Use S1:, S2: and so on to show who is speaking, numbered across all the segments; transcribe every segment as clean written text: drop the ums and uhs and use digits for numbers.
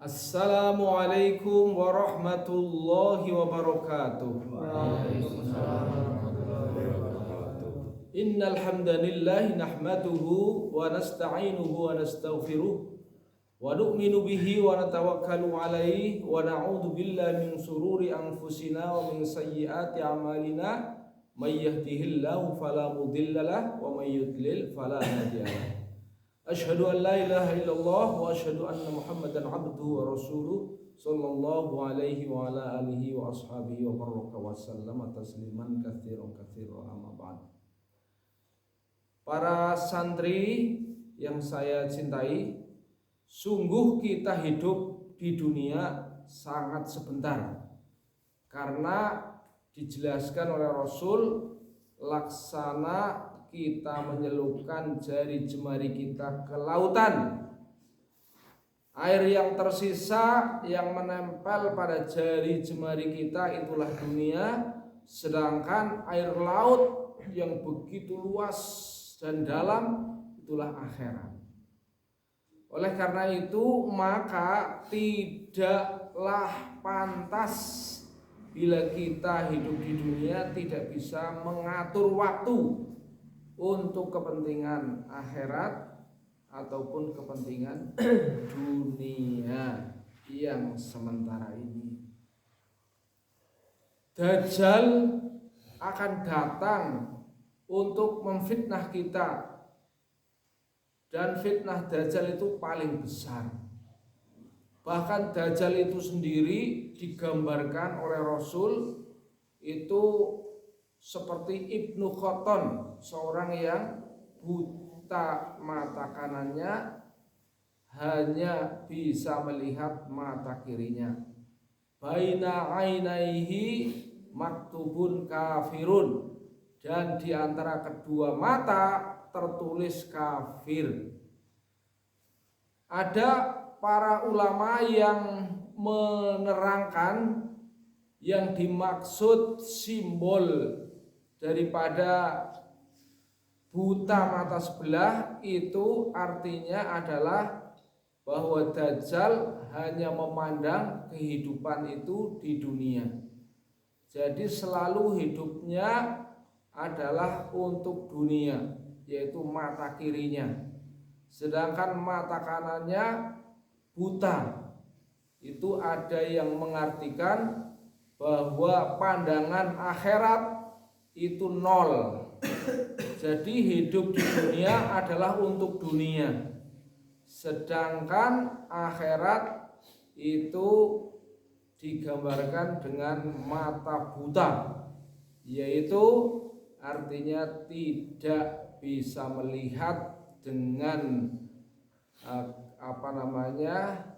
S1: Assalamualaikum warahmatullahi wabarakatuh. Innal hamdalillah nahmaduhu wa nasta'inuhu wa nastaghfiruh wa nu'minu bihi wa natawakkalu alaihi wa na'udzu billahi min shururi anfusina wa min sayyiati a'malina may yahdihillahu fala mudhillalah wa may yudlil fala hadiyalah. Asyhadu an la ilaha illallah wa asyhadu anna Muhammadan abduhu wa rasuluh sallallahu alaihi wa ala alihi wa ashabihi wa baraka wa sallama tasliman katsiran amma ba'd. Para santri yang saya cintai, sungguh kita hidup di dunia sangat sebentar. Karena dijelaskan oleh Rasul, laksana kita menyelupkan jari jemari kita ke lautan. Air yang tersisa yang menempel pada jari jemari kita itulah dunia, sedangkan air laut yang begitu luas dan dalam itulah akhirat. Oleh karena itu maka tidaklah pantas bila kita hidup di dunia tidak bisa mengatur waktu untuk kepentingan akhirat ataupun kepentingan dunia yang sementara ini. Dajjal akan datang untuk memfitnah kita, dan fitnah Dajjal itu paling besar. Bahkan Dajjal itu sendiri digambarkan oleh Rasul itu seperti Ibnu Khoton, seorang yang buta mata kanannya hanya bisa melihat mata kirinya. Baina ainaihi maktubun kafirun, dan di antara kedua mata tertulis kafir. Ada para ulama yang menerangkan yang dimaksud simbol daripada buta mata sebelah itu artinya adalah bahwa Dajjal hanya memandang kehidupan itu di dunia. Jadi selalu hidupnya adalah untuk dunia, yaitu mata kirinya. Sedangkan mata kanannya buta. Itu ada yang mengartikan bahwa pandangan akhirat itu nol. Jadi hidup di dunia adalah untuk dunia, sedangkan akhirat itu digambarkan dengan mata buta, yaitu artinya tidak bisa melihat dengan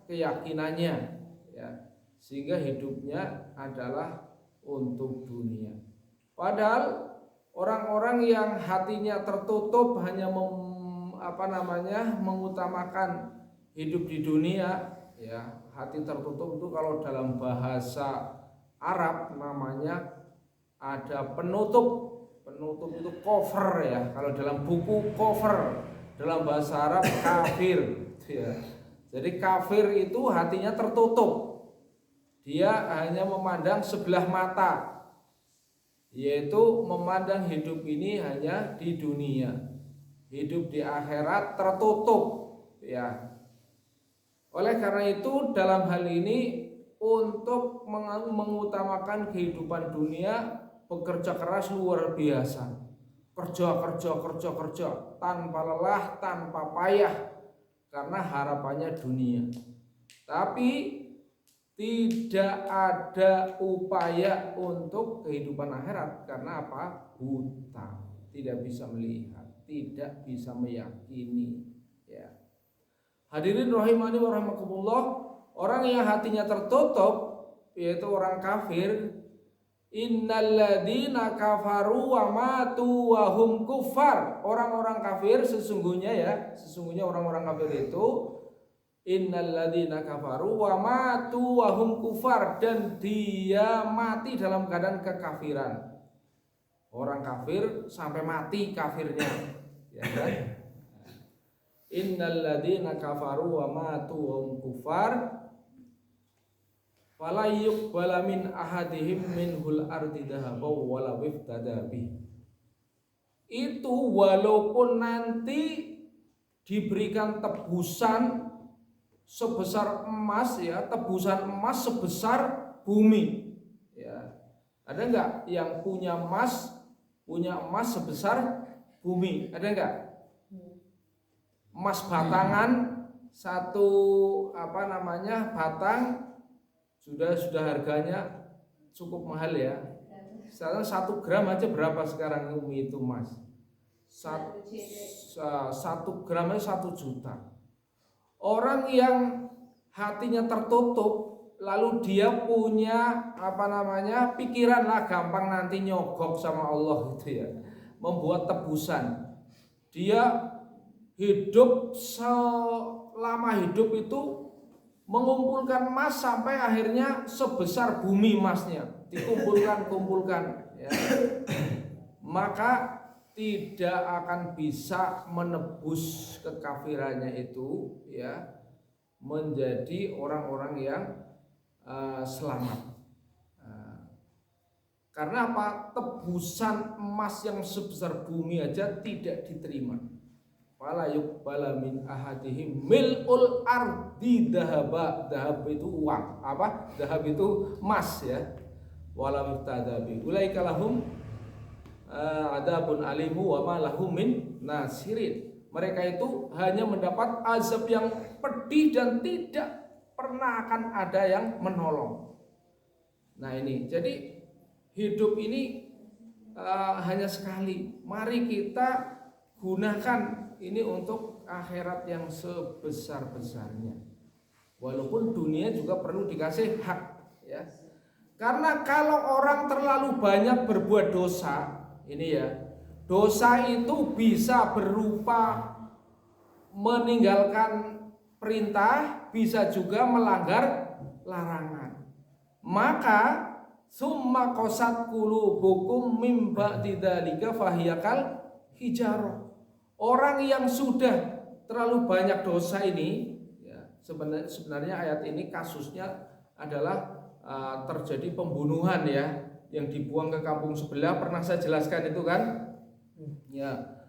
S1: keyakinannya, ya, sehingga hidupnya adalah untuk dunia. Padahal orang-orang yang hatinya tertutup hanya mengutamakan hidup di dunia, ya, hati tertutup itu kalau dalam bahasa Arab namanya ada penutup. Penutup itu cover, ya. Kalau dalam buku cover, dalam bahasa Arab kafir, ya. Jadi kafir itu hatinya tertutup. Dia hanya memandang sebelah mata, yaitu memandang hidup ini hanya di dunia. Hidup di akhirat tertutup, ya. Oleh karena itu dalam hal ini untuk mengutamakan kehidupan dunia, bekerja keras luar biasa. Kerja tanpa lelah, tanpa payah, karena harapannya dunia. Tapi tidak ada upaya untuk kehidupan akhirat. Karena apa? Buta, tidak bisa melihat, tidak bisa meyakini, ya. Hadirin rahimani wa rahimakumullah, orang yang hatinya tertutup yaitu orang kafir. Innalladzina kafaru wa matu wa hum kuffar. Orang-orang kafir sesungguhnya orang-orang kafir itu innalladzina kafaru wa matu wa hum kuffar, dan dia mati dalam keadaan kekafiran. Orang kafir sampai mati kafirnya, ya kan? Innalladzina kafaru wa matu wa hum kuffar fala yuqbala min ahadihim minhul ardi dhahaba wala wiftada bih. Itu walaupun nanti diberikan tebusan sebesar emas, ya, tebusan emas sebesar bumi, ya. Ada enggak yang punya emas sebesar bumi? Ada enggak? Emas batangan satu batang sudah harganya cukup mahal, ya. Sekarang 1 gram aja berapa sekarang Umi itu emas? 1 gram aja 1 juta. Orang yang hatinya tertutup, lalu dia punya pikiran lah gampang nanti nyogok sama Allah gitu, ya, membuat tebusan. Dia hidup selama hidup itu mengumpulkan emas sampai akhirnya sebesar bumi emasnya dikumpulkan, ya. Maka tidak akan bisa menebus kekafirannya itu, ya, menjadi orang-orang yang selamat. Karena apa? Tebusan emas yang sebesar bumi aja tidak diterima. Fala yuqbala min ahadihim mil'ul ardi dhahaba. Dhahab itu uang. Apa? Dhahab itu emas, ya. Wala miftadabi. Ulaika lahum adabun alimu wa ma lahum min nasirin. Mereka itu hanya mendapat azab yang pedih dan tidak pernah akan ada yang menolong. Nah ini, jadi hidup ini hanya sekali. Mari kita gunakan ini untuk akhirat yang sebesar-besarnya. Walaupun dunia juga perlu dikasih hak, ya. Karena kalau orang terlalu banyak berbuat dosa, ini ya, dosa itu bisa berupa meninggalkan perintah, bisa juga melanggar larangan. Maka summa qasat qulubukum mim ba'di dzalika fahiyakal hijarah. Orang yang sudah terlalu banyak dosa ini, ya, sebenarnya ayat ini kasusnya adalah terjadi pembunuhan, ya, yang dibuang ke kampung sebelah, pernah saya jelaskan itu kan, ya.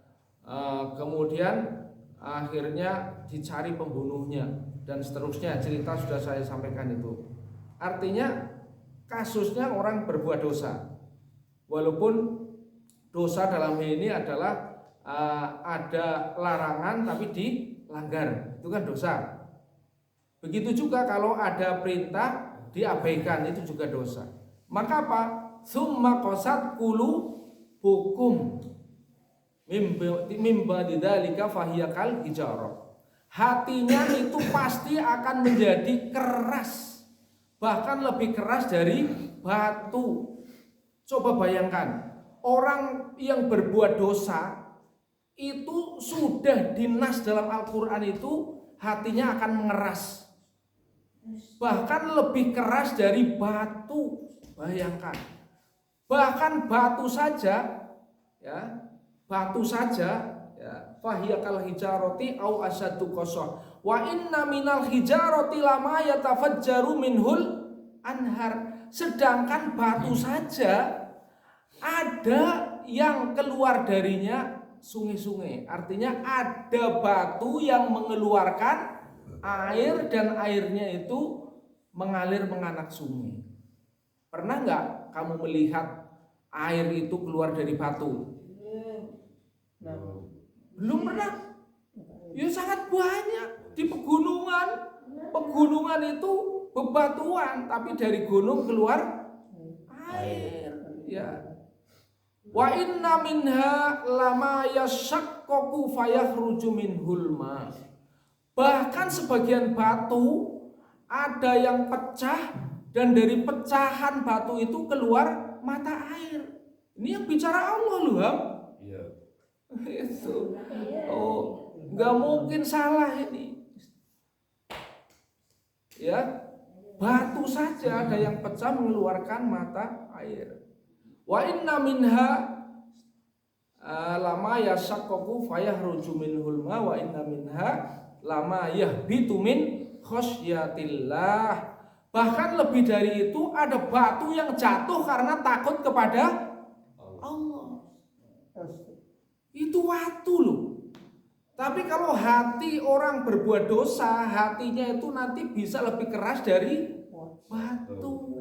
S1: Kemudian akhirnya dicari pembunuhnya dan seterusnya, cerita sudah saya sampaikan itu. Artinya kasusnya orang berbuat dosa, walaupun dosa dalam hal ini adalah ada larangan tapi dilanggar, itu kan dosa. Begitu juga kalau ada perintah diabaikan, itu juga dosa. Maka apa? Summa qasat qulubukum mimba didzalika fahiyakal hijarah. Hatinya itu pasti akan menjadi keras, bahkan lebih keras dari batu. Coba bayangkan, orang yang berbuat dosa itu sudah dinas dalam Al-Quran itu hatinya akan mengeras, bahkan lebih keras dari batu. Bayangkan, bahkan batu saja, ya, ya, fahiyakal hijarati au asyaddu qaswa wa inna minal hijarati lama yatafajjaru minhul anhar. Sedangkan batu saja ada yang keluar darinya sungai-sungai. Artinya ada batu yang mengeluarkan air dan airnya itu mengalir menganak sungai. Pernah nggak kamu melihat air itu keluar dari batu? Belum pernah. Ya sangat banyak di pegunungan. Pegunungan itu bebatuan, tapi dari gunung keluar air, ya. Wa inna minha lama yashaqqaqu fayakhruju minhul ma. Bahkan sebagian batu ada yang pecah dan dari pecahan batu itu keluar mata air. Ini yang bicara Allah loh, Ham. Iya. Itu. Oh, nggak mungkin salah ini. Ya, batu saja ada yang pecah mengeluarkan mata air. Wa inna minha lama yashaqqaqu fayakhruju minhul ma wa inna minha lama yahbitu min khasyatillah. Bahkan lebih dari itu, ada batu yang jatuh karena takut kepada Allah. Itu waktu loh. Tapi kalau hati orang berbuat dosa, hatinya itu nanti bisa lebih keras dari batu.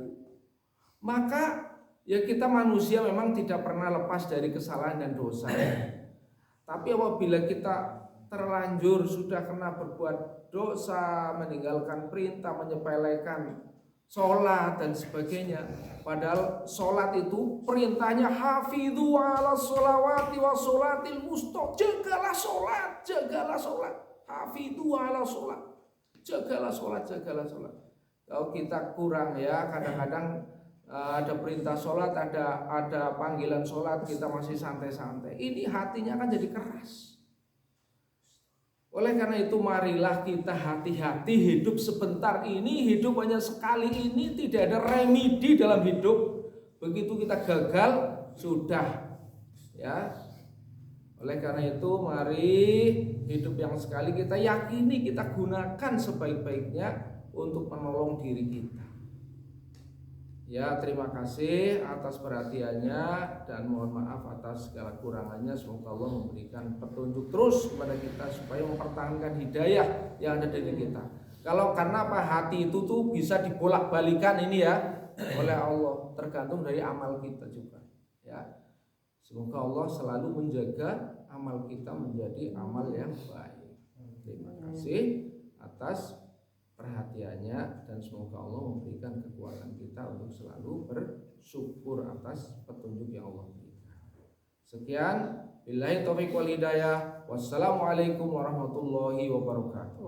S1: Maka ya kita manusia memang tidak pernah lepas dari kesalahan dan dosa. Tapi apabila kita terlanjur sudah kena berbuat dosa, meninggalkan perintah, menyepelekan sholat dan sebagainya, padahal sholat itu perintahnya hafidhu ala sholawati wa sholatil wusta, jagalah sholat, hafidhu ala sholat, jagalah sholat. Kalau kita kurang ya, kadang-kadang ada perintah sholat, ada panggilan sholat, kita masih santai-santai, ini hatinya kan jadi keras. Oleh karena itu marilah kita hati-hati, hidup sebentar ini, hidup hanya sekali ini, tidak ada remedi dalam hidup. Begitu kita gagal, sudah ya. Oleh karena itu mari hidup yang sekali kita yakini, kita gunakan sebaik-baiknya untuk menolong diri kita. Ya, terima kasih atas perhatiannya dan mohon maaf atas segala kurangannya. Semoga Allah memberikan petunjuk terus kepada kita supaya mempertahankan hidayah yang ada dari kita. Kalau karena apa, hati itu tuh bisa dibolak-balikan ini ya oleh Allah, tergantung dari amal kita juga. Ya, semoga Allah selalu menjaga amal kita menjadi amal yang baik. Terima kasih atas perhatiannya dan semoga Allah memberikan kekuatan kita untuk selalu bersyukur atas petunjuk yang Allah berikan. Sekian, billahi taufiq wal hidayah. Wassalamualaikum warahmatullahi wabarakatuh.